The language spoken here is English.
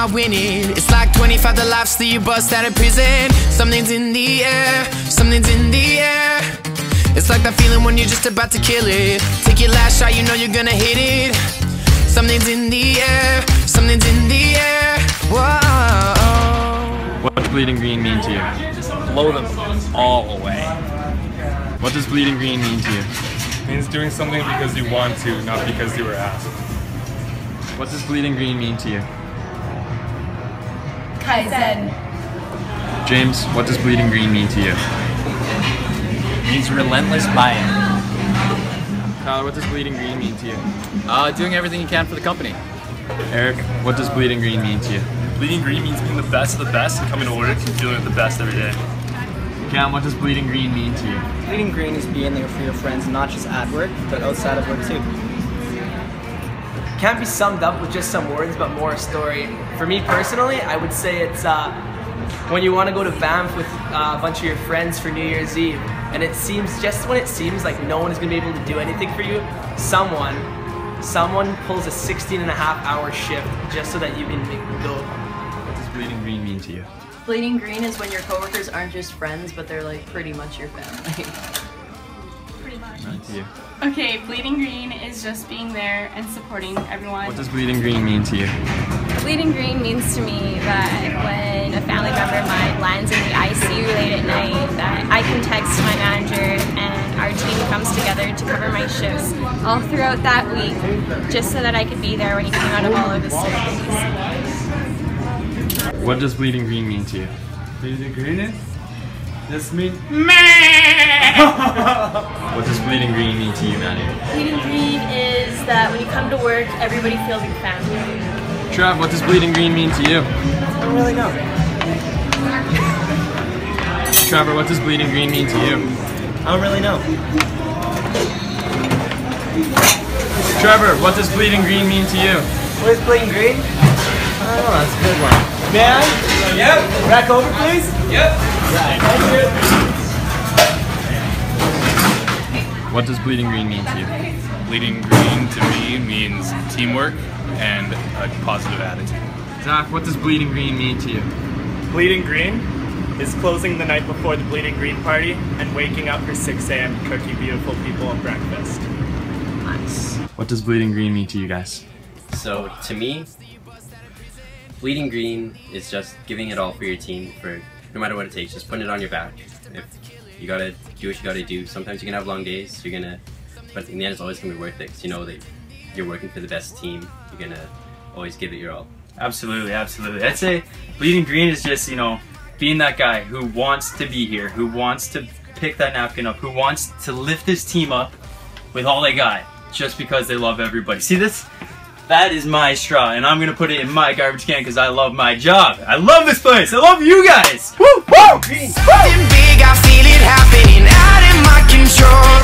not winning. It's like 25 the lives that you bust out of prison. Something's in the air, something's in the air. It's like that feeling when you're just about to kill it. Take your last shot, you know you're gonna hit it. Something's in the air, something's in the air. Whoa. What does bleeding green mean to you? Just blow them all away. What does bleeding green mean to you? It means doing something because you want to, not because you were asked. What does bleeding green mean to you? Kaizen. James, what does bleeding green mean to you? It means relentless buy-in. Tyler, what does bleeding green mean to you? Doing everything you can for the company. Eric, what does bleeding green mean to you? Bleeding green means being the best of the best and coming to work and feeling the best every day. Cam, what does bleeding green mean to you? Bleeding green is being there for your friends, not just at work, but outside of work too. Can't be summed up with just some words, but more a story. For me personally, I would say it's when you want to go to Banff with a bunch of your friends for New Year's Eve, and it seems, just when it seems like no one is going to be able to do anything for you, someone pulls a 16.5-hour shift just so that you can go. What does bleeding green mean to you? Bleeding green is when your coworkers aren't just friends, but they're like pretty much your family. Pretty much. Mean to you? Okay, bleeding green is just being there and supporting everyone. What does bleeding green mean to you? Bleeding green means to me that when a family member of mine lands in the ICU late at night, that I can text my manager and our team comes together to cover my shifts all throughout that week, just so that I could be there when he came out of all of his surgeries. What does bleeding green mean to you? Bleeding green is? Just mean What does bleeding green mean to you, Maddie? Bleeding green is that when you come to work, everybody feels like family. Trav, what does bleeding green mean to you? I don't really know. Trevor, what does bleeding green mean to you? I don't really know. Trevor, what does bleeding green mean to you? What is bleeding green? I don't know, that's a good one. Man? Yep. Back over, please? Yep. Right. Thank you. What does bleeding green mean to you? Bleeding green to me means teamwork and a positive attitude. Zach, what does bleeding green mean to you? Bleeding green is closing the night before the bleeding green party and waking up for 6 a.m. to cook you beautiful people a breakfast. Nice. What does bleeding green mean to you guys? So to me, bleeding green is just giving it all for your team, for no matter what it takes, just putting it on your back. If you gotta do what you gotta do, sometimes you're gonna have long days, but in the end it's always gonna be worth it, because you know that you're working for the best team, you're gonna always give it your all. Absolutely, absolutely. I'd say bleeding green is just, you know, being that guy who wants to be here, who wants to pick that napkin up, who wants to lift this team up with all they got, just because they love everybody. See this? That is my straw, and I'm gonna put it in my garbage can because I love my job. I love this place. I love you guys. Woo! Woo! Something big, I feel it happening out of my control.